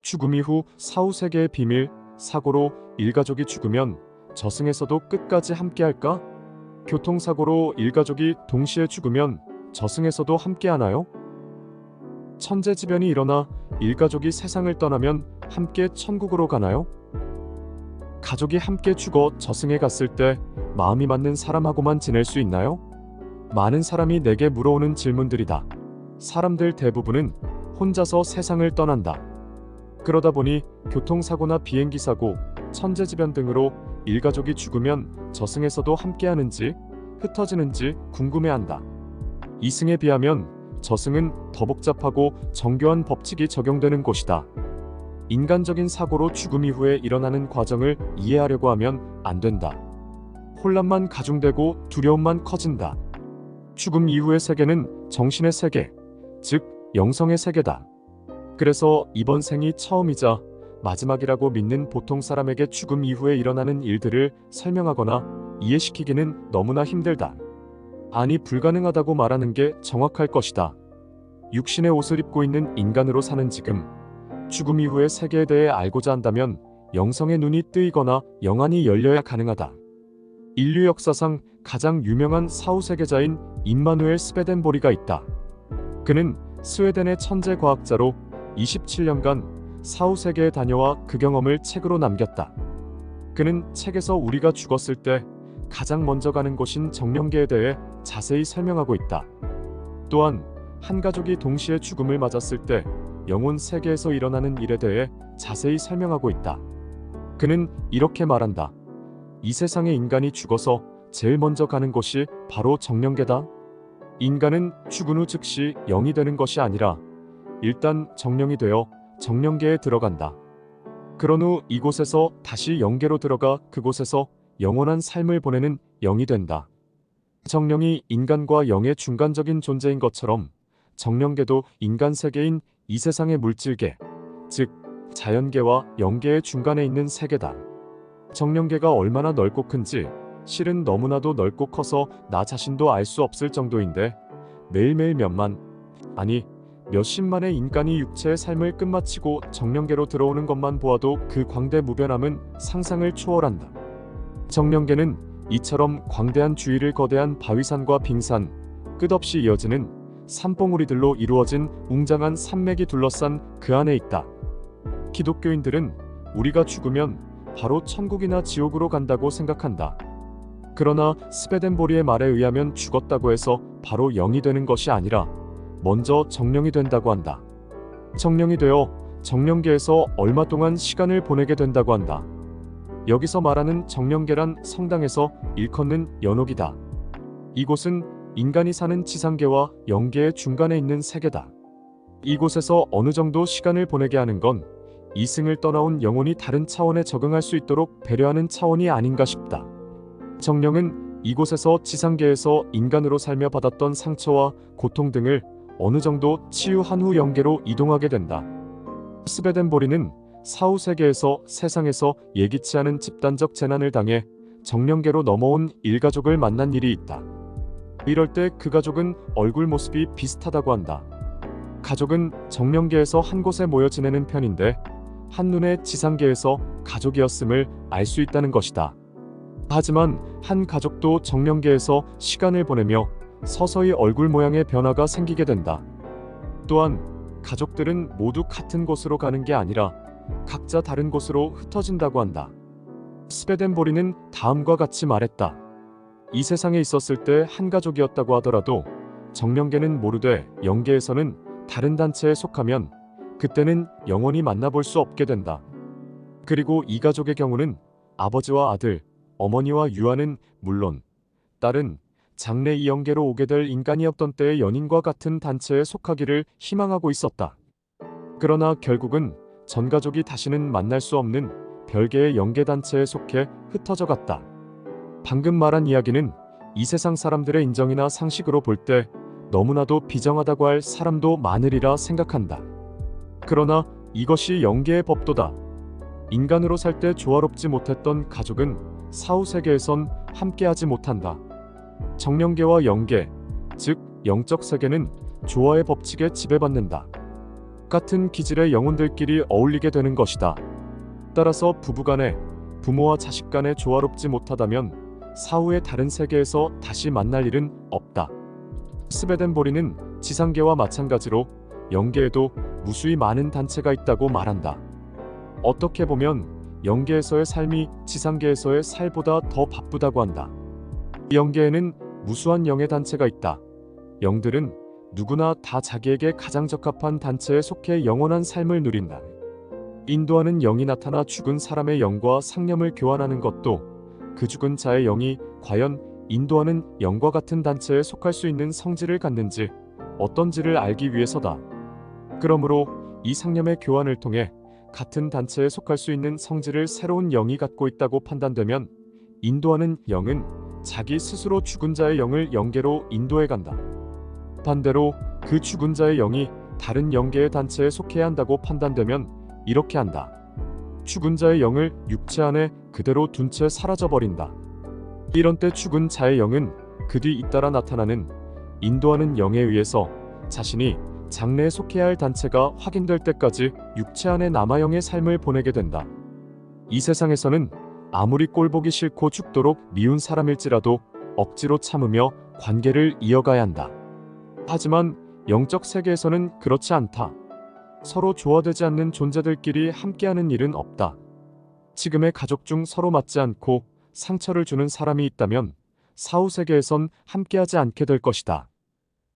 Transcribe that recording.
죽음 이후 사후세계의 비밀, 사고로 일가족이 죽으면 저승에서도 끝까지 함께할까? 교통사고로 일가족이 동시에 죽으면 저승에서도 함께하나요? 천재지변이 일어나 일가족이 세상을 떠나면 함께 천국으로 가나요? 가족이 함께 죽어 저승에 갔을 때 마음이 맞는 사람하고만 지낼 수 있나요? 많은 사람이 내게 물어오는 질문들이다. 사람들 대부분은 혼자서 세상을 떠난다. 그러다 보니 교통사고나 비행기 사고, 천재지변 등으로 일가족이 죽으면 저승에서도 함께하는지 흩어지는지 궁금해한다. 이승에 비하면 저승은 더 복잡하고 정교한 법칙이 적용되는 곳이다. 인간적인 사고로 죽음 이후에 일어나는 과정을 이해하려고 하면 안 된다. 혼란만 가중되고 두려움만 커진다. 죽음 이후의 세계는 정신의 세계, 즉 영성의 세계다. 그래서 이번 생이 처음이자 마지막이라고 믿는 보통 사람에게 죽음 이후에 일어나는 일들을 설명하거나 이해시키기는 너무나 힘들다. 아니 불가능하다고 말하는 게 정확할 것이다. 육신의 옷을 입고 있는 인간으로 사는 지금 죽음 이후의 세계에 대해 알고자 한다면 영성의 눈이 뜨이거나 영안이 열려야 가능하다. 인류 역사상 가장 유명한 사후세계자인 임마누엘 스베덴보리가 있다. 그는 스웨덴의 천재 과학자로 27년간 사후세계에 다녀와 그 경험을 책으로 남겼다. 그는 책에서 우리가 죽었을 때 가장 먼저 가는 곳인 정령계에 대해 자세히 설명하고 있다. 또한 한 가족이 동시에 죽음을 맞았을 때 영혼 세계에서 일어나는 일에 대해 자세히 설명하고 있다. 그는 이렇게 말한다. 이 세상의 인간이 죽어서 제일 먼저 가는 곳이 바로 정령계다. 인간은 죽은 후 즉시 영이 되는 것이 아니라 일단 정령이 되어 정령계에 들어간다. 그런 후 이곳에서 다시 영계로 들어가 그곳에서 영원한 삶을 보내는 영이 된다. 정령이 인간과 영의 중간적인 존재인 것처럼 정령계도 인간 세계인 이 세상의 물질계, 즉 자연계와 영계의 중간에 있는 세계다. 정령계가 얼마나 넓고 큰지 실은 너무나도 넓고 커서 나 자신도 알 수 없을 정도인데 매일매일 몇만, 아니 몇십만의 인간이 육체의 삶을 끝마치고 정령계로 들어오는 것만 보아도 그 광대무변함은 상상을 초월한다. 정령계는 이처럼 광대한 주위를 거대한 바위산과 빙산, 끝없이 이어지는 산봉우리들로 이루어진 웅장한 산맥이 둘러싼 그 안에 있다. 기독교인들은 우리가 죽으면 바로 천국이나 지옥으로 간다고 생각한다. 그러나 스베덴보리의 말에 의하면 죽었다고 해서 바로 영이 되는 것이 아니라 먼저 정령이 된다고 한다. 정령이 되어 정령계에서 얼마 동안 시간을 보내게 된다고 한다. 여기서 말하는 정령계란 성당에서 일컫는 연옥이다. 이곳은 인간이 사는 지상계와 영계의 중간에 있는 세계다. 이곳에서 어느 정도 시간을 보내게 하는 건 이승을 떠나온 영혼이 다른 차원에 적응할 수 있도록 배려하는 차원이 아닌가 싶다. 정령은 이곳에서 지상계에서 인간으로 살며 받았던 상처와 고통 등을 어느 정도 치유한 후 영계로 이동하게 된다. 스베덴보리는 사후세계에서 세상에서 예기치 않은 집단적 재난을 당해 정령계로 넘어온 일가족을 만난 일이 있다. 이럴 때 그 가족은 얼굴 모습이 비슷하다고 한다. 가족은 정령계에서 한 곳에 모여 지내는 편인데 한눈에 지상계에서 가족이었음을 알 수 있다는 것이다. 하지만 한 가족도 정령계에서 시간을 보내며 서서히 얼굴 모양의 변화가 생기게 된다. 또한 가족들은 모두 같은 곳으로 가는 게 아니라 각자 다른 곳으로 흩어진다고 한다. 스베덴보리는 다음과 같이 말했다. 이 세상에 있었을 때 한 가족이었다고 하더라도 정령계는 모르되 영계에서는 다른 단체에 속하면 그때는 영원히 만나볼 수 없게 된다. 그리고 이 가족의 경우는 아버지와 아들, 어머니와 유아는 물론 딸은 장래 이 영계로 오게 될 인간이었던 때의 연인과 같은 단체에 속하기를 희망하고 있었다. 그러나 결국은 전 가족이 다시는 만날 수 없는 별개의 영계 단체에 속해 흩어져 갔다. 방금 말한 이야기는 이 세상 사람들의 인정이나 상식으로 볼 때 너무나도 비정하다고 할 사람도 많으리라 생각한다. 그러나 이것이 영계의 법도다. 인간으로 살 때 조화롭지 못했던 가족은 사후세계에선 함께하지 못한다. 정령계와 영계, 즉 영적 세계는 조화의 법칙에 지배받는다. 같은 기질의 영혼들끼리 어울리게 되는 것이다. 따라서 부부간에, 부모와 자식 간에 조화롭지 못하다면 사후의 다른 세계에서 다시 만날 일은 없다. 스베덴보리는 지상계와 마찬가지로 영계에도 무수히 많은 단체가 있다고 말한다. 어떻게 보면 영계에서의 삶이 지상계에서의 살보다 더 바쁘다고 한다. 영계에는 무수한 영의 단체가 있다. 영들은 누구나 다 자기에게 가장 적합한 단체에 속해 영원한 삶을 누린다. 인도하는 영이 나타나 죽은 사람의 영과 상념을 교환하는 것도 그 죽은 자의 영이 과연 인도하는 영과 같은 단체에 속할 수 있는 성질을 갖는지 어떤지를 알기 위해서다. 그러므로 이 상념의 교환을 통해 같은 단체에 속할 수 있는 성질을 새로운 영이 갖고 있다고 판단되면 인도하는 영은 자기 스스로 죽은 자의 영을 영계로 인도해 간다. 반대로 그 죽은 자의 영이 다른 영계의 단체에 속해야 한다고 판단되면 이렇게 한다. 죽은 자의 영을 육체 안에 그대로 둔 채 사라져버린다. 이런 때 죽은 자의 영은 그 뒤 잇따라 나타나는 인도하는 영에 의해서 자신이 장래에 속해야 할 단체가 확인될 때까지 육체 안에 남아 영의 삶을 보내게 된다. 이 세상에서는 아무리 꼴보기 싫고 죽도록 미운 사람일지라도 억지로 참으며 관계를 이어가야 한다. 하지만 영적 세계에서는 그렇지 않다. 서로 조화되지 않는 존재들끼리 함께하는 일은 없다. 지금의 가족 중 서로 맞지 않고 상처를 주는 사람이 있다면 사후 세계에선 함께하지 않게 될 것이다.